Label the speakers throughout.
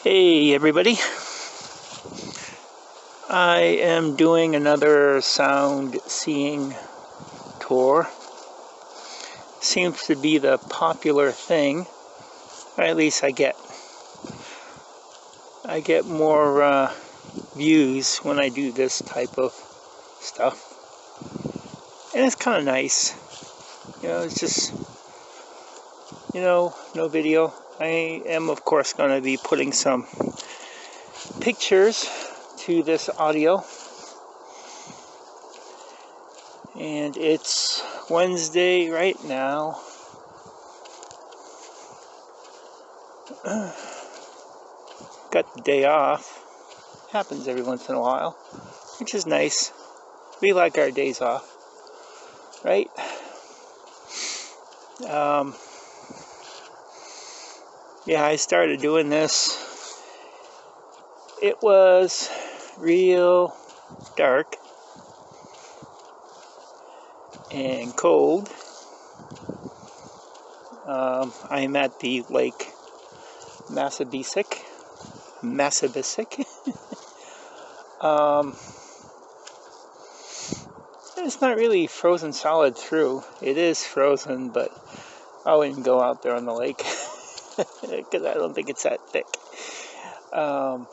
Speaker 1: Hey everybody, I am doing another sound seeing tour. Seems to be the popular thing, or at least I get more views when I do this type of stuff, and it's kind of nice. It's just no video. I am of course going to be putting some pictures to this audio, and it's Wednesday right now. Got the day off. Happens every once in a while, which is nice. We like our days off, right? Yeah, I started doing this. It was real dark and cold. I'm at the Lake Massabesic. It's not really frozen solid through. It is frozen, but I wouldn't go out there on the lake because I don't think it's that thick. But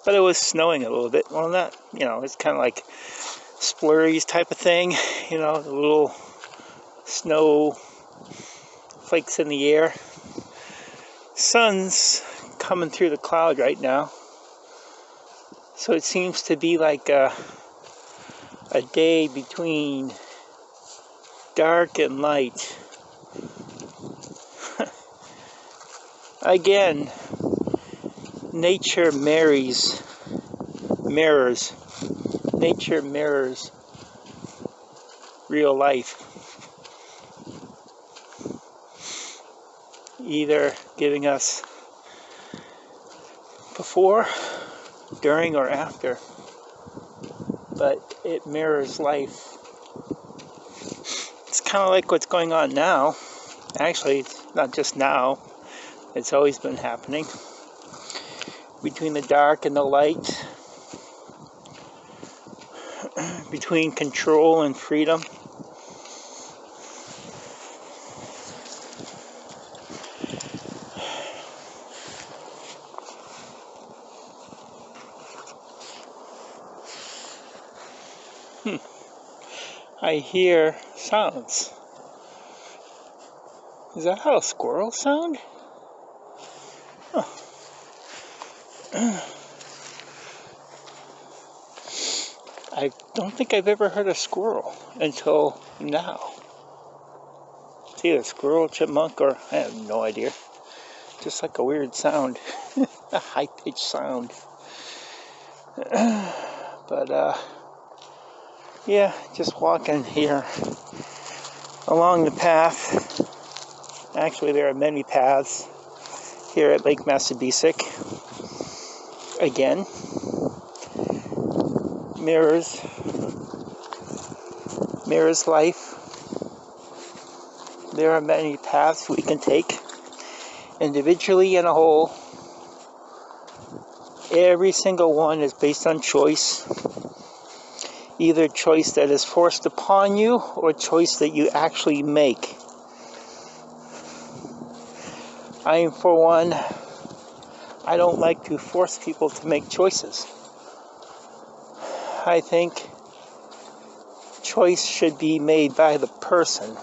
Speaker 1: it was snowing a little bit. Well, not, it's kind of like splurries type of thing, the little snow flakes in the air. Sun's coming through the cloud right now, so it seems to be like a day between dark and light. Again, nature mirrors. Nature mirrors real life. Either giving us before, during, or after. But it mirrors life. It's kind of like what's going on now. Actually, it's not just now. It's always been happening. Between the dark and the light. Between control and freedom. I hear sounds. Is that how a squirrel sound? Huh. I don't think I've ever heard a squirrel until now. It's either a squirrel, chipmunk, or I have no idea. Just like a weird sound. A high-pitched sound. But, yeah, just walking here along the path. Actually, there are many paths here at Lake Massabesic. Again, mirrors life. There are many paths we can take, individually and a whole. Every single one is based on choice. Either choice that is forced upon you or choice that you actually make. For one, I don't like to force people to make choices. I think choice should be made by the person.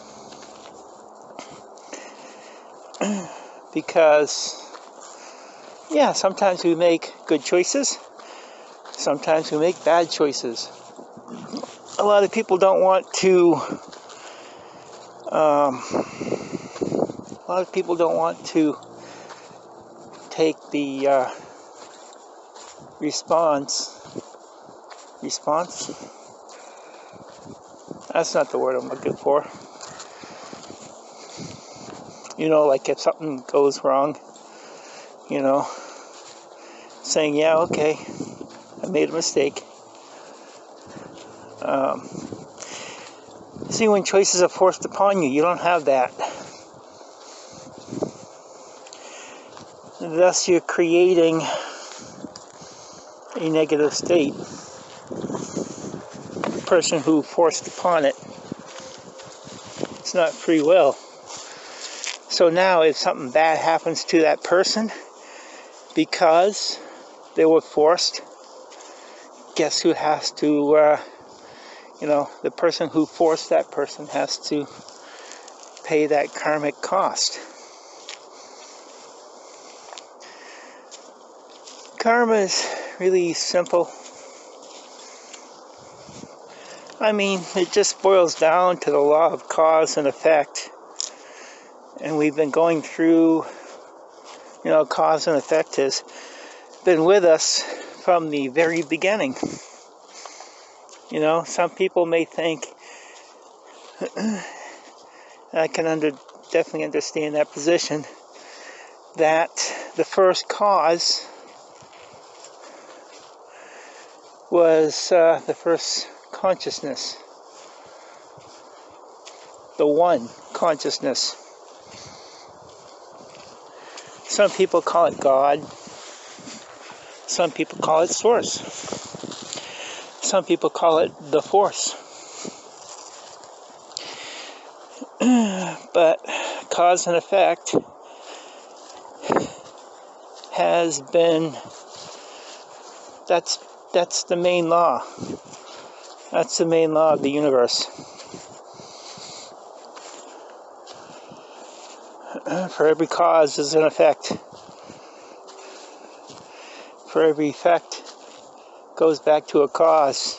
Speaker 1: Because, yeah, sometimes we make good choices. Sometimes we make bad choices. A lot of people don't want to take the response. That's not the word I'm looking for. Like if something goes wrong, saying, yeah, okay, I made a mistake. See, when choices are forced upon you, you don't have that. Thus you're creating a negative state. The person who forced upon it. It's not free will. So now if something bad happens to that person because they were forced, guess who has to, the person who forced that person has to pay that karmic cost. Karma is really simple. I mean, it just boils down to the law of cause and effect. And we've been going through, cause and effect has been with us from the very beginning. Some people may think, I can definitely understand that position, that the first cause was the first consciousness, the one consciousness. Some people call it God. Some people call it Source. Some people call it the Force. But cause and effect has been, that's the main law. That's the main law of the universe. For every cause is an effect. For every effect goes back to a cause,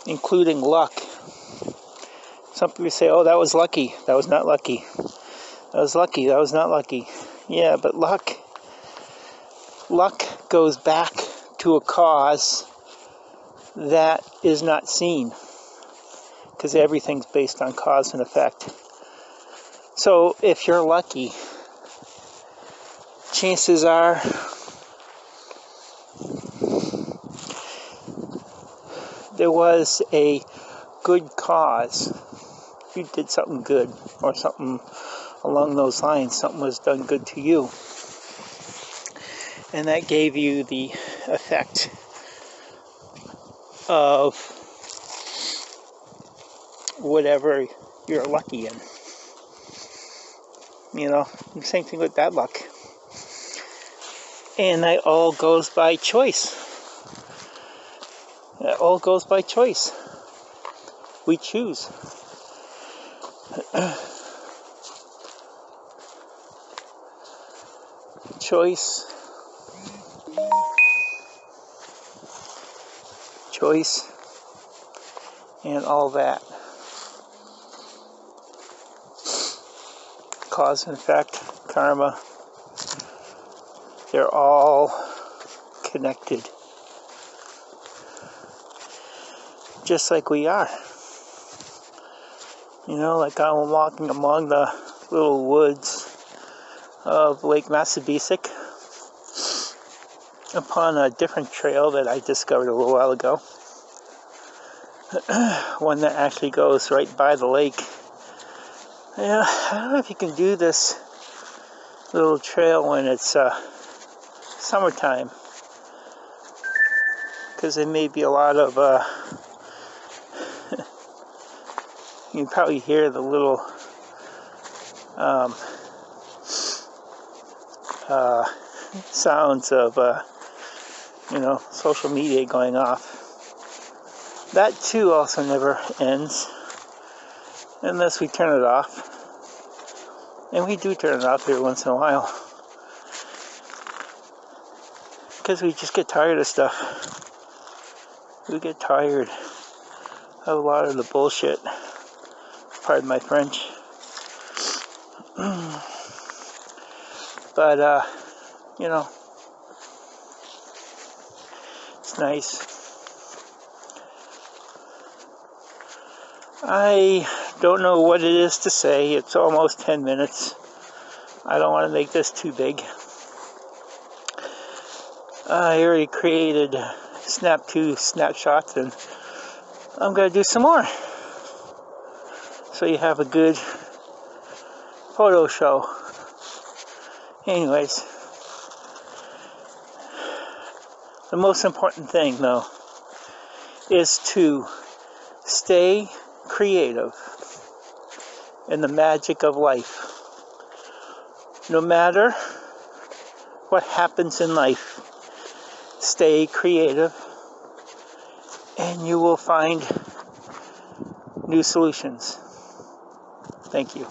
Speaker 1: including luck. Some people say, oh, that was lucky. That was not lucky. That was lucky. That was not lucky. Yeah, but luck goes back to a cause that is not seen, because everything's based on cause and effect. So if you're lucky, chances are there was a good cause. You did something good, or something along those lines. Something was done good to you, and that gave you the effect of whatever you're lucky in. The same thing with bad luck. And that all goes by choice. It all goes by choice. We choose. Choice, and all that. Cause and effect, karma, they're all connected. Just like we are. Like I'm walking among the little woods of Lake Massabesic upon a different trail that I discovered a little while ago. One that actually goes right by the lake. I don't know if you can do this little trail when it's summertime, because there may be a lot of you can probably hear the little sounds of social media going off. That too also never ends unless we turn it off, and we do turn it off every once in a while, because we just get tired of stuff. We get tired of a lot of the bullshit. Pardon my French. But it's nice. I don't know what it is to say. It's almost 10 minutes. I don't want to make this too big. I already created snapshots, and I'm going to do some more. So you have a good photo show. Anyways, the most important thing, though, is to stay creative in the magic of life. No matter what happens in life, stay creative and you will find new solutions. Thank you.